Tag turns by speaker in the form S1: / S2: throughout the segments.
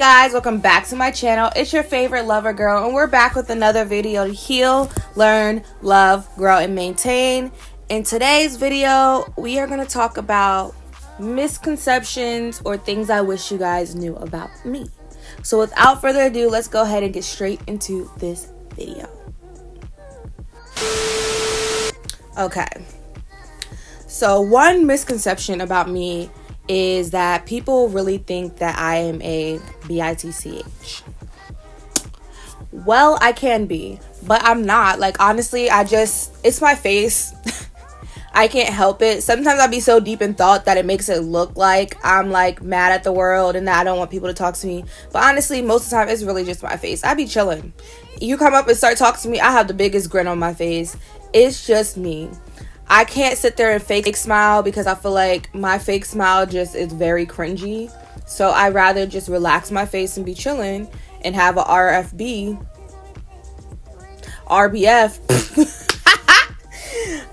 S1: guys, welcome back to my channel. It's your favorite lover girl, and we're back with another video to heal, learn, love, grow, and maintain. In today's video, we are going to talk about misconceptions or things I wish you guys knew about me. So without further ado, let's go ahead and get straight into this video. Okay, so one misconception about me is that people really think that I am a bitch. Well, I can be, but I'm not. Like, honestly, it's my face. I can't help it. Sometimes I'll be so deep in thought that it makes it look like I'm like mad at the world and that I don't want people to talk to me. But honestly, most of the time, it's really just my face. I be chilling. You come up and start talking to me, I have the biggest grin on my face. It's just me. I can't sit there and fake smile because I feel like my fake smile just is very cringy. So I'd rather just relax my face and be chilling and have a RBF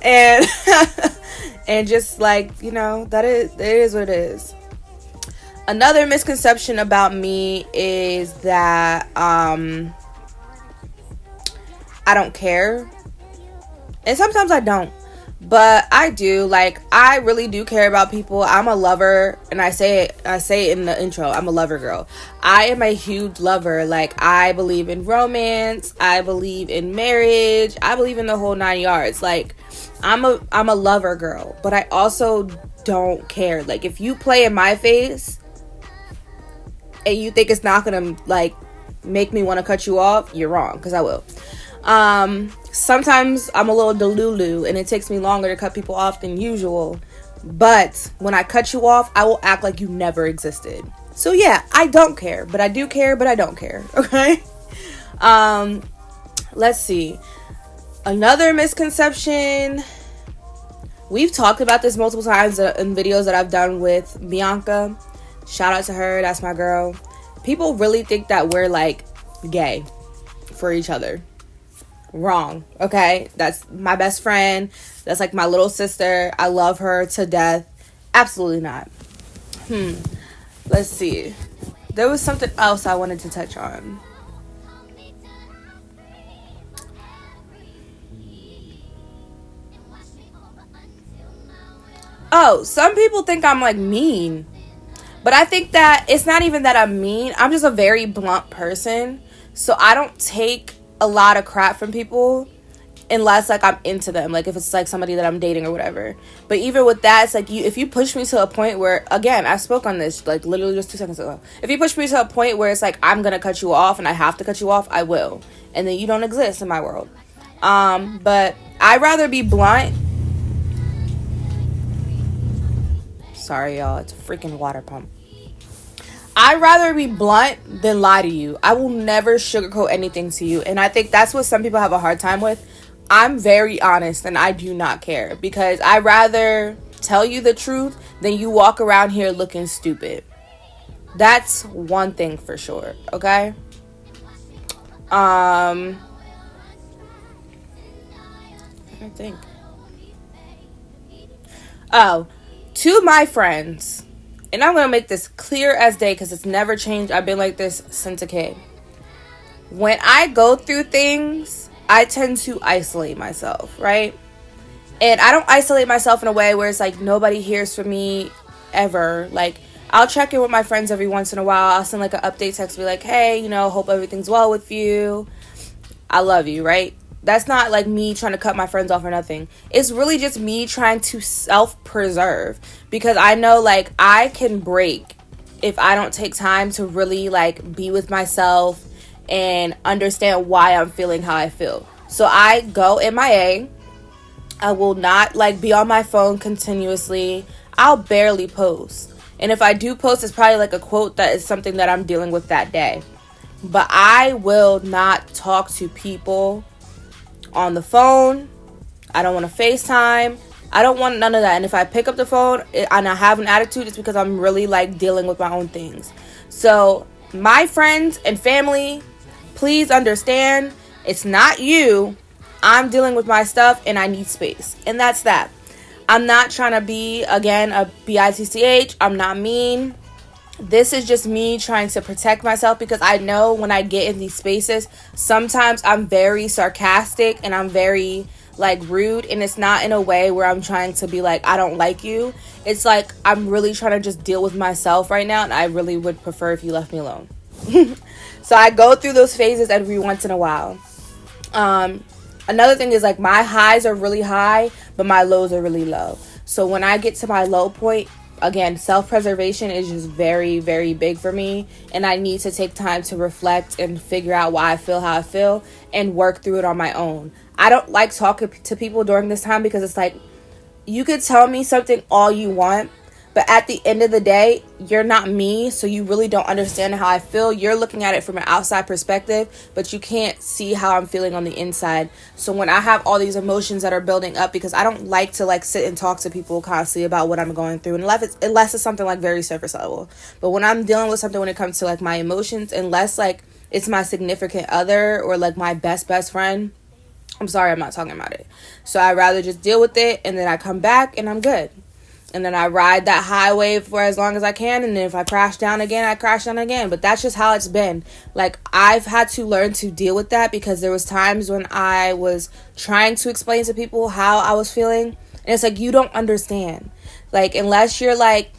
S1: and and just like, you know, it is what it is. Another misconception about me is that I don't care. And sometimes I don't. But I do. Like, I really do care about people. I'm a lover, and I say it in the intro. I'm a lover girl. I am a huge lover. Like, I believe in romance. I believe in marriage. I believe in the whole 9 yards. Like, I'm a lover girl, but I also don't care. Like, if you play in my face and you think it's not gonna like make me want to cut you off, you're wrong, because I will. Sometimes I'm a little delulu and it takes me longer to cut people off than usual, but when I cut you off, I will act like you never existed. So yeah, I don't care, but I do care, but I don't care. Okay. Let's see. Another misconception, we've talked about this multiple times in videos that I've done with Bianca. Shout out to her. That's my girl. People really think that we're like gay for each other. Wrong. Okay, that's my best friend. That's like my little sister. I love her to death. Absolutely not. Let's see. There was something else I wanted to touch on. Oh, some people think I'm like mean, but I think that it's not even that I'm mean. I'm just a very blunt person, so I don't take a lot of crap from people unless like I'm into them, like if it's like somebody that I'm dating or whatever. But even with that, it's like if you push me to a point where, again, I spoke on this like literally just 2 seconds ago, if you push me to a point where it's like I'm gonna cut you off and I have to cut you off, I will, and then you don't exist in my world. But I'd rather be blunt. Sorry y'all, it's a freaking water pump. I'd rather be blunt than lie to you. I will never sugarcoat anything to you. And I think that's what some people have a hard time with. I'm very honest and I do not care, because I'd rather tell you the truth than you walk around here looking stupid. That's one thing for sure, okay? I think. Oh, to my friends, and I'm going to make this clear as day because it's never changed. I've been like this since a kid. When I go through things, I tend to isolate myself, right? And I don't isolate myself in a way where it's like nobody hears from me ever. Like, I'll check in with my friends every once in a while. I'll send like an update text, be like, hey, you know, hope everything's well with you. I love you, right? That's not like me trying to cut my friends off or nothing. It's really just me trying to self-preserve, because I know like I can break if I don't take time to really like be with myself and understand why I'm feeling how I feel. So I go MIA. I will not like be on my phone continuously. I'll barely post. And if I do post, it's probably like a quote that is something that I'm dealing with that day. But I will not talk to people on the phone. I don't want to FaceTime. I don't want none of that. And if I pick up the phone and I have an attitude, it's because I'm really like dealing with my own things. So my friends and family, please understand, it's not you. I'm dealing with my stuff and I need space. And that's that. I'm not trying to be, again, a bitch. I'm not mean. This is just me trying to protect myself, because I know when I get in these spaces, sometimes I'm very sarcastic and I'm very like rude, and it's not in a way where I'm trying to be like, I don't like you. It's like I'm really trying to just deal with myself right now, and I really would prefer if you left me alone. So I go through those phases every once in a while. Another thing is, like, my highs are really high, but my lows are really low. So when I get to my low point, again, self-preservation is just very, very big for me, and I need to take time to reflect and figure out why I feel how I feel and work through it on my own. I don't like talking to people during this time, because it's like, you could tell me something all you want, but at the end of the day, you're not me, so you really don't understand how I feel. You're looking at it from an outside perspective, but you can't see how I'm feeling on the inside. So when I have all these emotions that are building up, because I don't like to like sit and talk to people constantly about what I'm going through, unless it's something like very surface level. But when I'm dealing with something, when it comes to like my emotions, unless like it's my significant other or like my best friend, I'm sorry, I'm not talking about it. So I'd rather just deal with it, and then I come back and I'm good. And then I ride that high wave for as long as I can. And then if I crash down again, I crash down again. But that's just how it's been. Like, I've had to learn to deal with that, because there was times when I was trying to explain to people how I was feeling. And it's like, you don't understand. Like, unless you're like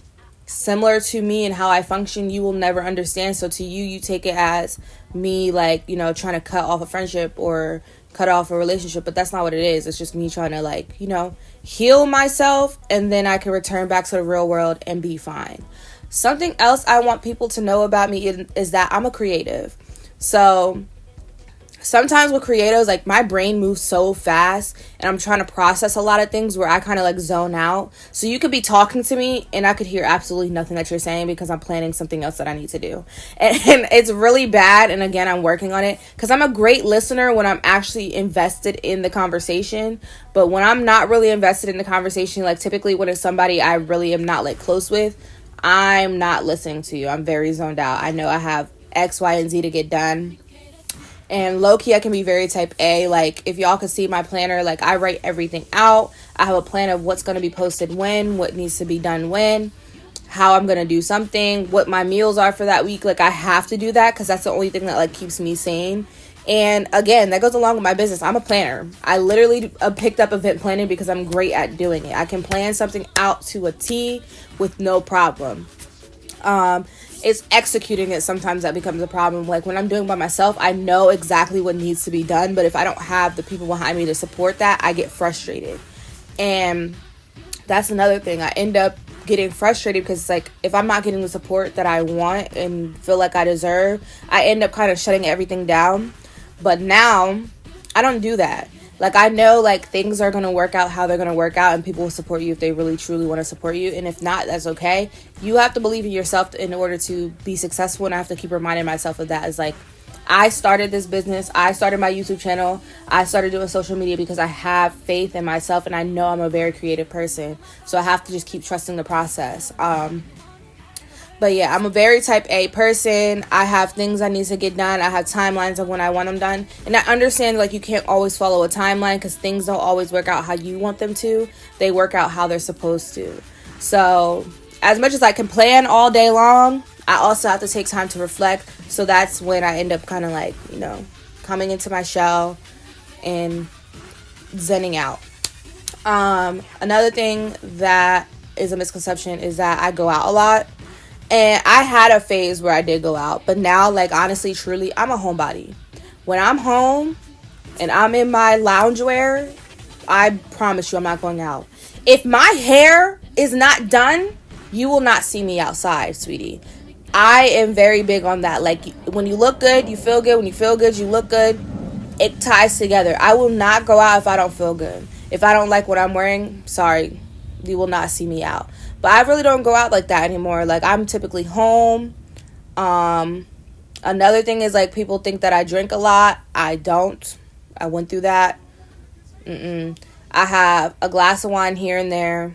S1: similar to me and how I function, you will never understand. So to you, you take it as me like, you know, trying to cut off a friendship or cut off a relationship, but that's not what it is. It's just me trying to like, you know, heal myself, and then I can return back to the real world and be fine. Something else I want people to know about me is that I'm a creative. So sometimes with creatives, like, my brain moves so fast and I'm trying to process a lot of things where I kind of like zone out. So you could be talking to me and I could hear absolutely nothing that you're saying, because I'm planning something else that I need to do. And it's really bad. And again, I'm working on it, because I'm a great listener when I'm actually invested in the conversation. But when I'm not really invested in the conversation, like typically when it's somebody I really am not like close with, I'm not listening to you. I'm very zoned out. I know I have X, Y, and Z to get done. And low-key, I can be very type A. Like, if y'all could see my planner, like, I write everything out. I have a plan of what's going to be posted when, what needs to be done when, how I'm going to do something, what my meals are for that week. Like, I have to do that, because that's the only thing that, like, keeps me sane. And, again, that goes along with my business. I'm a planner. I literally picked up event planning because I'm great at doing it. I can plan something out to a T with no problem. It's executing it sometimes that becomes a problem. Like, when I'm doing by myself, I know exactly what needs to be done, but if I don't have the people behind me to support that, I get frustrated. And that's another thing. I end up getting frustrated because it's like, if I'm not getting the support that I want and feel like I deserve, I end up kind of shutting everything down. But now I don't do that. Like, I know, like, things are going to work out how they're going to work out, and people will support you if they really, truly want to support you. And if not, that's okay. You have to believe in yourself in order to be successful, and I have to keep reminding myself of that. It's like, I started this business. I started my YouTube channel. I started doing social media because I have faith in myself, and I know I'm a very creative person. So I have to just keep trusting the process. But yeah, I'm a very type A person. I have things I need to get done. I have timelines of when I want them done. And I understand, like, you can't always follow a timeline because things don't always work out how you want them to. They work out how they're supposed to. So as much as I can plan all day long, I also have to take time to reflect. So that's when I end up kind of like, you know, coming into my shell and zenning out. Another thing that is a misconception is that I go out a lot. And I had a phase where I did go out. But now, like, honestly, truly, I'm a homebody. When I'm home and I'm in my loungewear, I promise you I'm not going out. If my hair is not done, you will not see me outside, sweetie. I am very big on that. Like, when you look good, you feel good. When you feel good, you look good. It ties together. I will not go out if I don't feel good. If I don't like what I'm wearing, sorry, you will not see me out. But I really don't go out like that anymore. Like, I'm typically home. Another thing is, like, people think that I drink a lot. I don't. I went through that. I have a glass of wine here and there.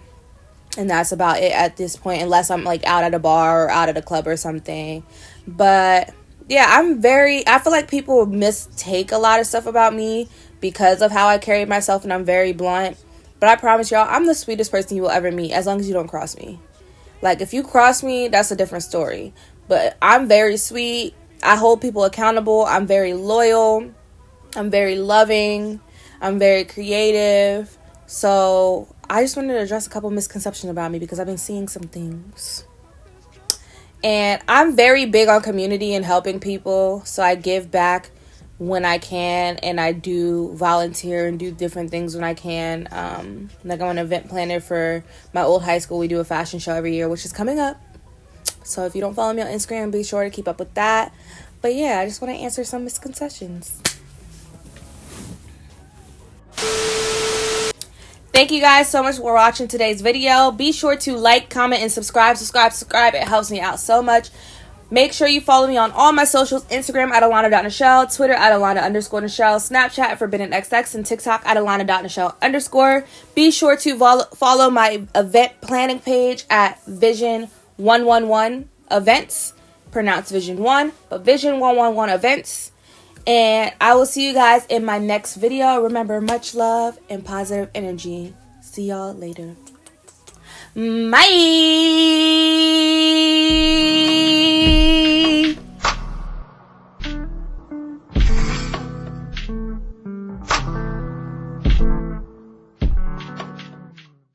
S1: And that's about it at this point. Unless I'm, like, out at a bar or out at a club or something. But, yeah, I feel like people mistake a lot of stuff about me because of how I carry myself. And I'm very blunt. But I promise y'all, I'm the sweetest person you will ever meet as long as you don't cross me. Like, if you cross me, that's a different story. But I'm very sweet. I hold people accountable. I'm very loyal. I'm very loving. I'm very creative. So I just wanted to address a couple misconceptions about me because I've been seeing some things. And I'm very big on community and helping people. So I give back when I can, and I do volunteer and do different things when I can. Like, I'm an event planner for my old high school. We do a fashion show every year, which is coming up. So if you don't follow me on Instagram, be sure to keep up with that. But yeah, I just want to answer some misconceptions. Thank you guys so much for watching today's video. Be sure to like, comment, and subscribe. Subscribe. It helps me out so much. Make sure you follow me on all my socials. Instagram at Alana.Nichelle, Twitter at Alana_Nichelle, Snapchat at forbiddenxx, and TikTok at Alana.Nichelle_. Be sure to follow my event planning page at Vision 111 Events. Pronounced Vision 1, but Vision 111 Events. And I will see you guys in my next video. Remember, much love and positive energy. See y'all later. Bye.